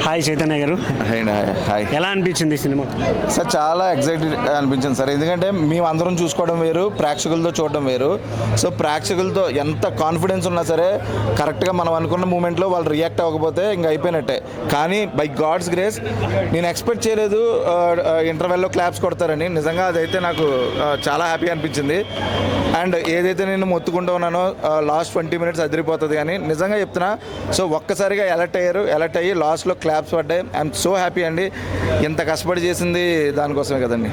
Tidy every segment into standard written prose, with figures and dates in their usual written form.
Hi Chaitanya గారు, hi. ఎలా అనిపించింది సినిమా? సార్ చాలా ఎగ్జైటెడ్ అనిపించింది సార్, ఎందుకంటే మేము అందరం చూసుకోవడం వేరు, ప్రేక్షకులతో చూడడం వేరు. సో ప్రేక్షకులతో ఎంత కాన్ఫిడెన్స్ ఉన్నా సరే కరెక్ట్గా మనం అనుకున్న మూమెంట్లో వాళ్ళు రియాక్ట్ అవ్వకపోతే ఇంకా అయిపోయినట్టే. కానీ బై గాడ్స్ గ్రేస్ నేను ఎక్స్పెక్ట్ చేయలేదు ఇంటర్వెల్లో క్లాప్స్ కొడతారని. నిజంగా అదైతే నాకు చాలా హ్యాపీ అనిపించింది. అండ్ ఏదైతే నేను మొత్తుకుంటూ ఉన్నానో లాస్ట్ 20 minutes అదిరిపోతుంది కానీ నిజంగా చెప్తున్నా. సో ఒక్కసారిగా అలర్ట్ అయ్యి లాస్ట్లో క్లాప్స్ పడ్డాయి. ఐఎమ్ సో హ్యాపీ అండి. ఇంత కష్టపడి చేసింది దానికోసమే కదండి.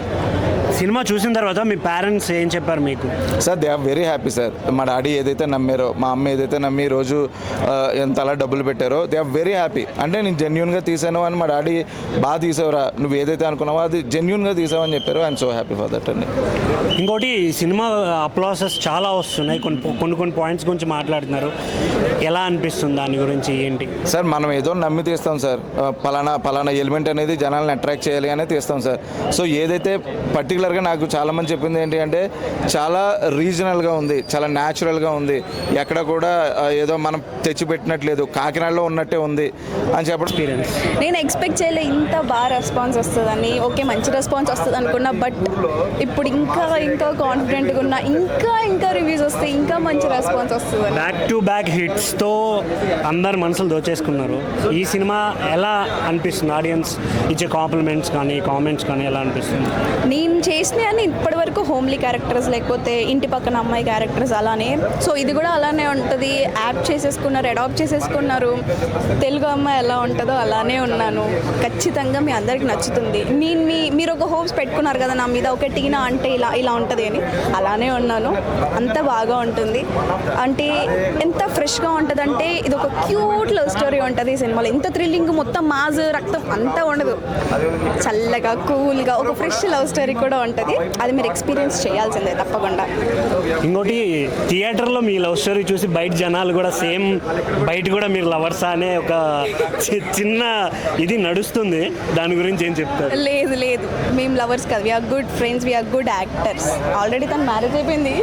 సినిమా చూసిన తర్వాత మీ పేరెంట్స్ ఏం చెప్పారు మీకు? Sir they are very happy sir. మా డాడీ ఏదైతే నమ్మారో, మా అమ్మ ఏదైతే నమ్మి రోజు ఎంత అలా డబ్బులు పెట్టారో, దే ఆర్ వెరీ హ్యాపీ. అంటే నేను జెన్యున్గా తీసాను అని మా డాడీ, బాగా తీసావురా, నువ్వు ఏదైతే అనుకున్నావో అది జెన్యున్గా తీసావని చెప్పారు. I'm so happy for that అండి. ఇంకోటి, సినిమా అప్లాసెస్ చాలా వస్తున్నాయి, కొన్ని పాయింట్స్ గురించి మాట్లాడుతున్నారు. ఎలా అనిపిస్తుంది దాని గురించి, ఏంటి? సార్ మనం ఏదో నమ్మి తీస్తాం సార్. పలానా ఎలిమెంట్ అనేది జనాలను అట్రాక్ట్ చేయాలి అనే తీస్తాం సార్. సో ఏదైతే పర్టికులర్గా నాకు చాలామంది చెప్పింది ఏంటి అంటే చాలా రీజనల్గా ఉంది, చాలా న్యాచురల్గా ఉంది, ఎక్కడ కూడా ఏదో మనం తెచ్చిపెట్టినట్లేదు, కాకినాడలో ఉన్నట్టే ఉంది అని చెప్పడం. ఎక్స్పీరియన్స్ నేను ఎక్స్పెక్ట్ చేయలే ఇంత బాగా రెస్పాన్స్ వస్తుందని. ఓకే, మంచి రెస్పాన్స్ వస్తుంది అనుకున్నా, బట్ ఇప్పుడు ఇంకా కాన్ఫిడెంట్గా ఉన్నా. ఇంకా రివ్యూస్ వస్తే ఇంకా మంచి రెస్పాన్స్ వస్తుంది. బ్యాక్ టు బ్యాక్ హిట్స్తో అందరు మనసులు దోచేసుకున్నారు. ఈ సినిమా ఎలా అనిపిస్తుంది? ఆడియన్స్ ఇచ్చే కాంప్లిమెంట్స్ కానీ కామెంట్స్ కానీ ఎలా అనిపిస్తుంది? నేను చేసినవి ఇప్పటి వరకు హోమ్లీ క్యారెక్టర్స్, లేకపోతే ఇంటి పక్కన అమ్మాయి క్యారెక్టర్స్ అలానే. సో ఇది కూడా అలానే ఉంటుంది. యాడ్ చేసేసుకున్నారు, అడాప్ట్ చేసేసుకున్నారు. తెలుగు అమ్మాయి ఎలా ఉంటుందో అలానే ఉన్నాను. ఖచ్చితంగా మీ అందరికి నచ్చుతుంది. మీరు ఒక హోప్స్ పెట్టుకున్నారు కదా నా మీద, ఒక టీనా అంటే ఇలా ఉంటుంది అని, అలానే ఉన్నాను. అంత బాగా ఉంటుంది. అంటే ఎంత ఫ్రెష్గా ఉంటుంది అంటే ఇది ఒక క్యూట్ లవ్ స్టోరీ ఉంటుంది ఈ సినిమాలో. ఎంత థ్రిల్లింగ్, మొత్తం మాజ్ రక్తం అంతా ఉండదు. చల్లగా కూల్గా ఒక ఫ్రెష్ లవ్ స్టోరీ కూడా ఉంటుంది. అది మీరు ఎక్స్పీరియన్స్ చేయాల్సిందే తప్పకుండా. ఇంకోటి, థియేటర్లో మీ లవ్ స్టోరీ చూసి బయట జనాలు కూడా సేమ్ బయట కూడా మీరు లవర్సా అనే ఒక చిన్న ఇది నడుస్తుంది. దాని గురించి ఏం చెప్తారు? లేదు, మేము లవర్స్ కాదు. We're good friends, we're good actors. Already తను మ్యారేజ్ అయిపోయింది,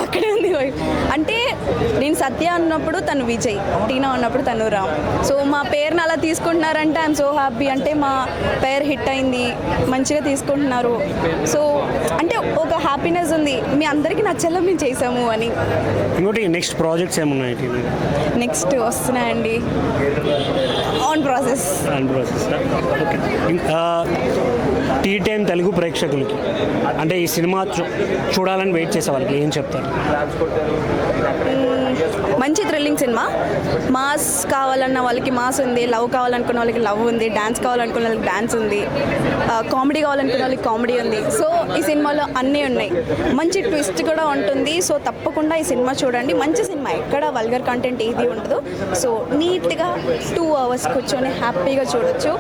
అక్కడే ఉంది. అంటే నేను సత్య అన్నప్పుడు తను విజయ్, టీనా ఉన్నప్పుడు తను రామ్. సో మా పేరుని అలా తీసుకుంటున్నారంటే ఐఎమ్ సో హ్యాపీ. అంటే మా పేరు హిట్ అయింది, మంచిగా తీసుకుంటున్నారు. సో అంటే ఒక హ్యాపీనెస్ ఉంది, మీ అందరికీ నచ్చేలా మేము చేసాము అని. ఇంకోటి, నెక్స్ట్ ప్రాజెక్ట్స్ ఏమున్నాయి? నెక్స్ట్ వస్తున్నాయండి, on process. Tea time Telugu ప్రేక్షకులకి, అంటే ఈ సినిమా చూడాలని వెయిట్ చేసే వాళ్ళకి ఏం చెప్తారు? మంచి థ్రిల్లింగ్ సినిమా. మాస్ కావాలన్న వాళ్ళకి మాస్ ఉంది, లవ్ కావాలనుకున్న వాళ్ళకి లవ్ ఉంది, డ్యాన్స్ కావాలనుకున్న వాళ్ళకి డ్యాన్స్ ఉంది, కామెడీ కావాలనుకున్న వాళ్ళకి కామెడీ ఉంది. సో ఈ సినిమాలో అన్నీ ఉన్నాయి. మంచి ట్విస్ట్ కూడా ఉంటుంది. సో తప్పకుండా ఈ సినిమా చూడండి. మంచి సినిమా, ఎక్కడ వల్గర్ కంటెంట్ ఏది ఉండదు. సో నీట్గా 2 hours కూర్చొని హ్యాపీగా చూడొచ్చు.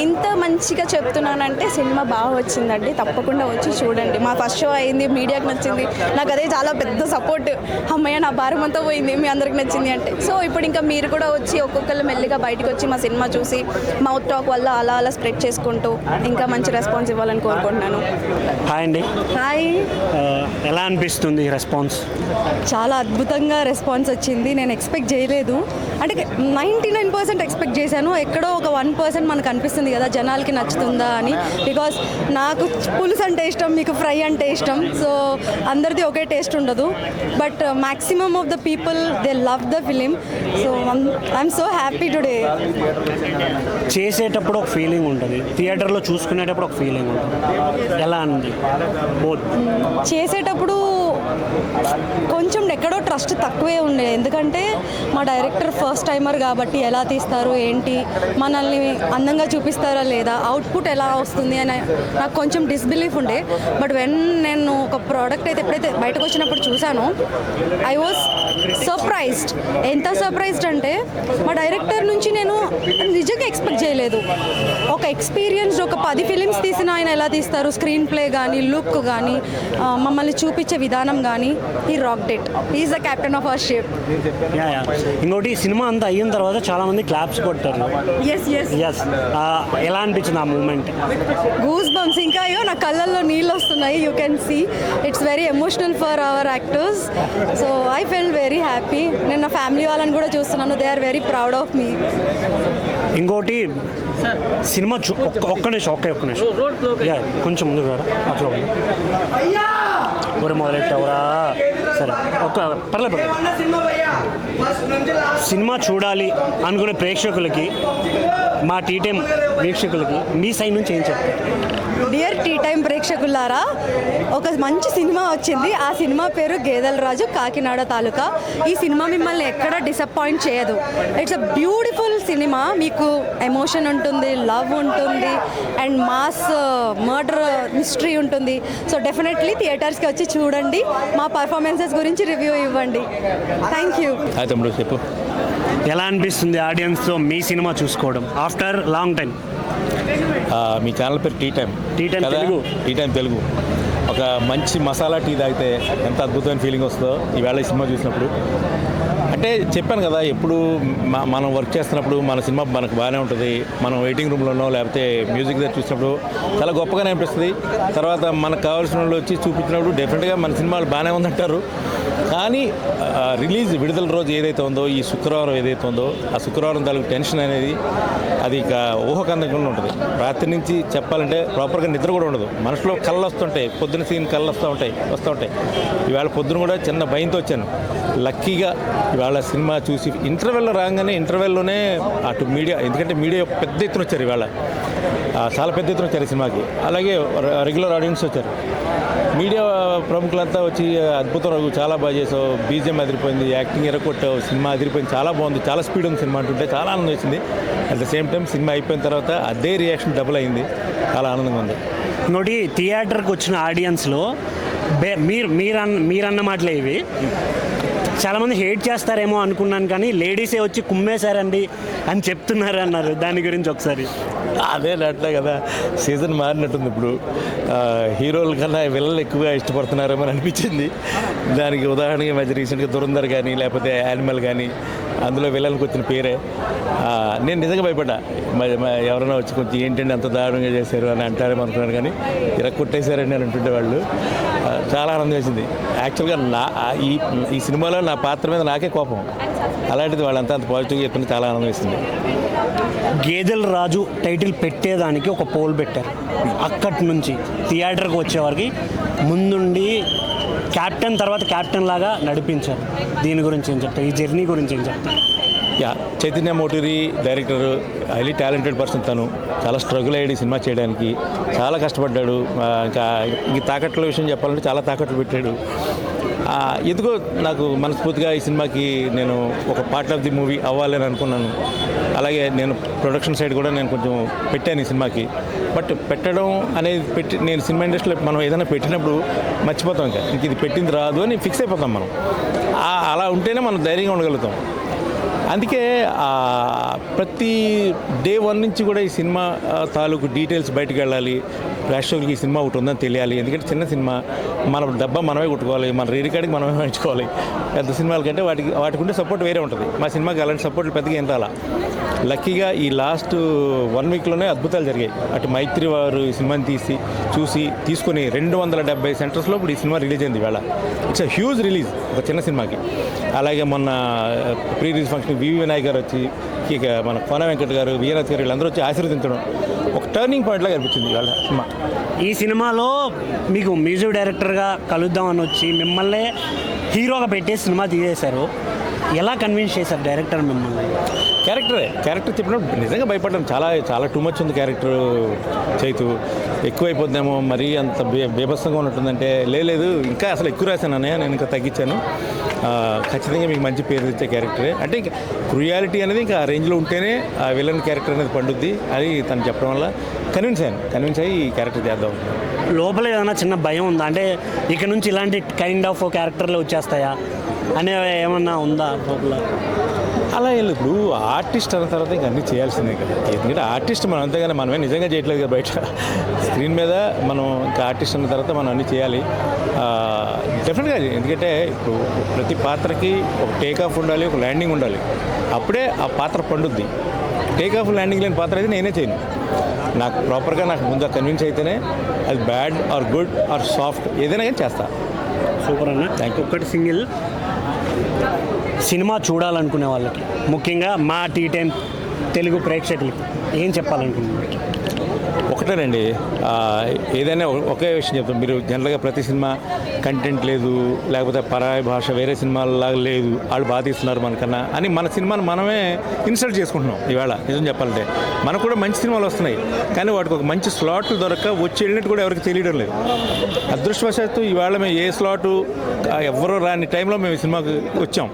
ఇంత మంచిగా చెప్తున్నానంటే సినిమా బాగా వచ్చిందండి. తప్పకుండా వచ్చి చూడండి. మా ఫస్ట్ షో అయింది, మీడియాకి నచ్చింది. నాకు అదే చాలా పెద్ద సపోర్ట్. అమ్మయ్య, నా భారం అంతా పోయింది మీ అందరికి నచ్చింది అంటే. సో ఇప్పుడు ఇంకా మీరు కూడా వచ్చి ఒక్కొక్కరు మెల్లిగా బయటకు వచ్చి మా సినిమా చూసి మౌత్ టాక్ వల్ల అలా స్ప్రెడ్ చేసుకుంటూ ఇంకా మంచి రెస్పాన్స్ ఇవ్వాలని కోరుకుంటున్నాను. హాయ్ అండి. హాయ్. ఎలా అనిపిస్తుంది రెస్పాన్స్? చాలా అద్భుతంగా రెస్పాన్స్ వచ్చింది. నేను ఎక్స్పెక్ట్ చేయలేదు. అంటే 99% ఎక్స్పెక్ట్ చేశాను. ఎక్కడో ఒక 1% మనకు అనిపిస్తుంది కదా జనాలకి నచ్చుతుందా అని. బికాస్ నాకు పులుసు అంటే ఇష్టం, మీకు ఫ్రై అంటే ఇష్టం. సో అందరిది ఒకే టేస్ట్ ఉండదు. But maximum of the people they love the film. So I'm so happy today. చేసేటప్పుడు ఒక ఫీలింగ్ ఉంటుంది, థియేటర్లో చూసుకునేటప్పుడు ఒక ఫీలింగ్ ఉంటుంది. ఎలా అండి? బోత్. చేసేటప్పుడు కొంచెం ఎక్కడో ట్రస్ట్ తక్కువే ఉండే, ఎందుకంటే మా డైరెక్టర్ ఫస్ట్ టైమర్ కాబట్టి ఎలా తీస్తారు ఏంటి, మనల్ని అందంగా చూపిస్తారా లేదా, అవుట్పుట్ ఎలా వస్తుంది అని నాకు కొంచెం డిస్బిలీఫ్ ఉండే. బట్ నేను ఒక ప్రోడక్ట్ అయితే ఎప్పుడైతే బయటకు వచ్చినప్పుడు చూశానో ఐ వాజ్ సర్ప్రైజ్డ్. ఎంత సర్ప్రైజ్డ్ అంటే మా డైరెక్టర్ నుంచి నేను నిజంగా ఎక్స్పెక్ట్ చేయలేదు. ఒక ఎక్స్పీరియన్స్, ఒక 10 ఫిలిమ్స్ తీసిన ఆయన ఎలా తీస్తారు, స్క్రీన్ ప్లే కానీ, లుక్ కానీ, మమ్మల్ని చూపించే విధానం కానీ, ఈ rocked it. Is the captain of our ship. ఇంకోటి, సినిమా అంతా అయిన తర్వాత చాలా మంది క్లాప్స్ కొట్టారు. ఎస్, ఎలా అనిపించింది ఆ మూమెంట్? Goose bumps. ఇంకా అయ్యో నా కళ్ళల్లో నీళ్ళు వస్తున్నాయి. You can see it's very emotional for our actors. So I fell very happy. నేను నా ఫ్యామిలీ వాళ్ళని కూడా చూస్తున్నాను. They are very proud of me. ఇంకోటి సినిమా ఒక్క నిమిషం ఒక్క నిమిషం యా, కొంచెం ముందుకు రా అట్లా ఊరు మొదలెట్టావురా. సరే పర్లేదు. సినిమా చూడాలి అనుకునే ప్రేక్షకులకి, మా టీ టైం వీక్షకులకి మీ సైడ్ నుంచి ఏం చెప్తారు? డియర్ టీ టైం ప్రేక్షకులారా, ఒక మంచి సినిమా వచ్చింది. ఆ సినిమా పేరు గేదెల రాజు, కాకినాడ తాలూకా. ఈ సినిమా మిమ్మల్ని ఎక్కడ డిసప్పాయింట్ చేయదు. It's a beautiful cinema. మీకు ఎమోషన్ ఉంటుంది, లవ్ ఉంటుంది, అండ్ మాస్ మర్డర్ మిస్టరీ ఉంటుంది. సో డెఫినెట్లీ థియేటర్స్కి వచ్చి చూడండి, మా పర్ఫార్మెన్సెస్ గురించి రివ్యూ ఇవ్వండి. Thank you. తమ్ముడు చెప్పు. ఎలా అనిపిస్తుంది ఆడియన్స్తో మీ సినిమా చూసుకోవడం ఆఫ్టర్ లాంగ్ టైం? మీ ఛానల్ పేరు tea time Telugu. Tea time Telugu. ఒక మంచి మసాలా టీ తాగితే ఎంత అద్భుతమైన ఫీలింగ్ వస్తుందో ఈవేళ ఈ సినిమా చూసినప్పుడు. అంటే చెప్పాను కదా, ఎప్పుడు మనం వర్క్ చేస్తున్నప్పుడు మన సినిమా మనకు బాగానే ఉంటుంది. మనం వెయిటింగ్ రూమ్లోనో లేకపోతే మ్యూజిక్ దగ్గర చూసినప్పుడు చాలా గొప్పగానే అనిపిస్తుంది. తర్వాత మనకు కావాల్సిన వాళ్ళు వచ్చి చూపించినప్పుడు డెఫినెట్గా మన సినిమాలు బాగానే ఉందంటారు. కానీ రిలీజ్ విడుదల రోజు ఏదైతే ఉందో, ఈ శుక్రవారం ఏదైతే ఉందో, ఆ శుక్రవారం తాలూకు టెన్షన్ అనేది అది ఇక ఊహకందకుండా ఉంటుంది. రాత్రి నుంచి చెప్పాలంటే ప్రాపర్గా నిద్ర కూడా ఉండదు. మనసులో కళ్ళు వస్తుంటాయి, పొద్దున సీన్ కళ్ళు వస్తూ ఉంటాయి. ఇవాళ పొద్దున కూడా చిన్న భయంతో వచ్చాను. లక్కీగా ఇవాళ సినిమా చూసి ఇంటర్వెల్లో రాగానే ఇంటర్వెల్లోనే అటు మీడియా, ఎందుకంటే మీడియా పెద్ద ఎత్తున వచ్చారు ఇవాళ, చాలా పెద్ద ఎత్తున వచ్చారు సినిమాకి. అలాగే రెగ్యులర్ ఆడియన్స్ వచ్చారు. మీడియా ప్రముఖులంతా వచ్చి అద్భుతం, చాలా బాగా చేసావు, బీజిఎం అదిరిపోయింది, యాక్టింగ్ ఎరగొట్టావు, సినిమా అదిరిపోయింది, చాలా బాగుంది, చాలా స్పీడ్ ఉంది సినిమా అంటుంటే చాలా ఆనందం వచ్చింది. At the same time cinema అయిపోయిన తర్వాత అదే రియాక్షన్ డబుల్ అయింది, చాలా ఆనందంగా ఉంది. ఇంకోటి థియేటర్కి వచ్చిన ఆడియన్స్లో మీరన్న మాటలే ఇవి. చాలామంది హేట్ చేస్తారేమో అనుకున్నాను, కానీ లేడీసే వచ్చి కుమ్మేశారండి అని చెప్తున్నారు అన్నారు. దాని గురించి ఒకసారి. అదే అట్లా కదా, సీజన్ మారినట్టుంది ఇప్పుడు. హీరోల కన్నా విలన్లు ఎక్కువగా ఇష్టపడుతున్నారేమో అని అనిపించింది. దానికి ఉదాహరణగా మధ్య రీసెంట్గా దురంధర్ కానీ లేకపోతే యానిమల్ కానీ, అందులో విలన్కి వచ్చిన పేరే. నేను నిజంగా భయపడ్డా, ఎవరైనా వచ్చి కొంచెం ఏంటంటే అంత దారుణంగా చేశారు అని అంటారేమో అనుకున్నాను. కానీ ఇలా కొట్టేశారండి అని అంటుంటే వాళ్ళు, చాలా ఆనందం వేసింది. యాక్చువల్గా ఈ సినిమాలో నా పాత్ర మీద నాకే కోపం, అలాంటిది వాళ్ళంతా అంత పాజిటివ్గా చెప్పింది, చాలా ఆనందం వేసింది. గేదెల రాజు టైటిల్ పెట్టేదానికి ఒక పోల్ పెట్టారు. అక్కడి నుంచి థియేటర్కి వచ్చేవారికి ముందుండి క్యాప్టెన్ తర్వాత క్యాప్టెన్ లాగా నడిపించారు. దీని గురించి ఏం చెప్తారు? ఈ జర్నీ గురించి ఏం చెప్తారు? Chaitanya Moturi director, highly talented person. తను చాలా స్ట్రగుల్ అయ్యాడు సినిమా చేయడానికి, చాలా కష్టపడ్డాడు. ఇంక తాకట్ల విషయం చెప్పాలంటే చాలా తాకట్లు పెట్టాడు. ఎందుకో నాకు మనస్ఫూర్తిగా ఈ సినిమాకి నేను ఒక పార్ట్ ఆఫ్ ది మూవీ అవ్వాలని అనుకున్నాను. అలాగే నేను ప్రొడక్షన్ సైడ్ కూడా నేను కొంచెం పెట్టాను ఈ సినిమాకి. బట్ పెట్టడం అనేది నేను సినిమా ఇండస్ట్రీలో మనం ఏదైనా పెట్టినప్పుడు మర్చిపోతాం, ఇంక ఇది పెట్టింది రాదు అని ఫిక్స్ అయిపోతాం మనం. అలా ఉంటేనే మనం ధైర్యంగా ఉండగలుగుతాం. అందుకే ప్రతి డే 1 నుంచి కూడా ఈ సినిమా తాలూకు డీటెయిల్స్ బయటకు వెళ్ళాలి, ప్రేక్షకులకి ఈ సినిమా ఒకటి ఉందని తెలియాలి. ఎందుకంటే చిన్న సినిమా, మన డబ్బా మనమే కొట్టుకోవాలి, మన రికార్డింగ్ మనమే పెంచుకోవాలి. పెద్ద సినిమాల కంటే వాటికి ఉండే సపోర్ట్ వేరే ఉంటుంది. మా సినిమాకి అలాంటి సపోర్ట్లు పెద్దగా ఏం రాలా. లక్కీగా ఈ లాస్ట్ 1 వీక్లోనే అద్భుతాలు జరిగాయి. అటు మైత్రి వారు ఈ సినిమాని తీసుకొని 270 సెంటర్స్లో ఇప్పుడు ఈ సినిమా రిలీజ్ అయింది. ఇవాళ ఇట్స్ అ హ్యూజ్ రిలీజ్ ఒక చిన్న సినిమాకి. అలాగే మొన్న ప్రీ రిలీజ్ ఫంక్షన్ వివి వినాయక్ గారు వచ్చి, ఇక మన కోన వెంకట్ గారు, విఎన్ఎస్ గారు, వీళ్ళందరూ వచ్చి ఆశీర్వదించడం ఒక టర్నింగ్ పాయింట్ లాగా అనిపించింది ఇవాళ సినిమా. ఈ సినిమాలో మీకు మ్యూజిక్ డైరెక్టర్గా కలుద్దామని వచ్చి మిమ్మల్ని హీరోగా పెట్టేసి సినిమా తీసేశారు. ఎలా కన్విన్స్ చేశారు డైరెక్టర్ మిమ్మల్ని? క్యారెక్టర్ చెప్పినప్పుడు నిజంగా భయపడ్డాను. చాలా టూ మచ్ ఉంది క్యారెక్టర్. చైతు ఎక్కువైపోద్దామో, మరీ అంత బేభత్సంగా ఉన్నట్టుందంటే, లేదు ఇంకా అసలు ఎక్కువ రాశాను అన్నయ్య, నేను ఇంకా తగ్గించాను. ఖచ్చితంగా మీకు మంచి పేరు తెచ్చే క్యారెక్టరే. అంటే ఇంకా క్రుయాలిటీ అనేది ఇంకా ఆ రేంజ్లో ఉంటేనే ఆ విలన్ క్యారెక్టర్ అనేది పండుద్ది అని తను చెప్పడం వల్ల కన్విన్స్ అయ్యి ఈ క్యారెక్టర్ చేద్దాం. లోపల ఏదైనా చిన్న భయం ఉందా? అంటే ఇక నుంచి ఇలాంటి కైండ్ ఆఫ్ క్యారెక్టర్లు వచ్చేస్తాయా అనే ఏమన్నా ఉందా లోపల? అలా లేదు. ఇప్పుడు ఆర్టిస్ట్ అన్న తర్వాత ఇంకా అన్నీ చేయాల్సిందే కదా. ఎందుకంటే ఆర్టిస్ట్ మనం అంతేగానే మనమే నిజంగా చేయట్లేదు కదా. బయట స్క్రీన్ మీద మనం ఇంకా ఆర్టిస్ట్ అన్న తర్వాత మనం అన్నీ చేయాలి డెఫినెట్గా. ఎందుకంటే ఇప్పుడు ప్రతి పాత్రకి ఒక టేక్ ఆఫ్ ఉండాలి, ఒక ల్యాండింగ్ ఉండాలి. అప్పుడే ఆ పాత్ర పండుద్ది. టేక్ ఆఫ్ ల్యాండింగ్ లేని పాత్ర అయితే నేనే చేయను. నాకు ప్రాపర్గా నాకు ముందు కన్విన్స్ అయితేనే అది bad or good or soft ఏదైనా కానీ చేస్తా. సూపర్ అన్న. Thank you. ఒకటి సింగిల్ సినిమా చూడాలనుకునే వాళ్ళకి, ముఖ్యంగా మా టీ టైం తెలుగు ప్రేక్షకులకు ఏం చెప్పాలనుకుంటున్నారు? ఒకటేనండి, ఏదైనా ఒకే విషయం చెప్తాం. మీరు జనరల్గా ప్రతి సినిమా కంటెంట్ లేదు, లేకపోతే పరాయి భాష వేరే సినిమాలలాగా లేదు, వాళ్ళు బాగా తీస్తున్నారు మనకన్నా అని మన సినిమాను మనమే ఇన్సల్ట్ చేసుకుంటున్నాం. ఈవేళ నిజం చెప్పాలంటే మనకు కూడా మంచి సినిమాలు వస్తున్నాయి, కానీ వాటికి ఒక మంచి స్లాట్లు దొరక్క వచ్చి వెళ్ళినట్టు కూడా ఎవరికి తెలియడం లేదు. అదృష్టవశాత్తు ఈవేళ మేము ఏ స్లాటు ఎవరో రాని టైంలో మేము ఈ సినిమాకి వచ్చాం.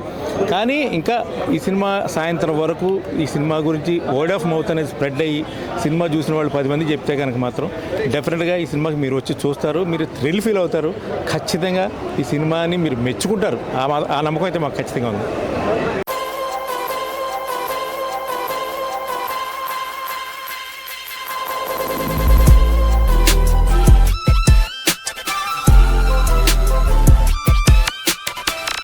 కానీ ఇంకా ఈ సినిమా సాయంత్రం వరకు ఈ సినిమా గురించి వర్డ్ ఆఫ్ మౌత్ అనేది స్ప్రెడ్ అయ్యి సినిమా చూసిన వాళ్ళు 10 మంది చెప్తే కనుక మాత్రం డెఫినెట్గా ఈ సినిమాకి మీరు వచ్చి చూస్తారు, మీరు థ్రిల్ ఫీల్ అవుతారు, ఖచ్చితంగా ఈ సినిమాని మీరు మెచ్చుకుంటారు. ఆ నమ్మకం అయితే మాకు ఖచ్చితంగా ఉంది.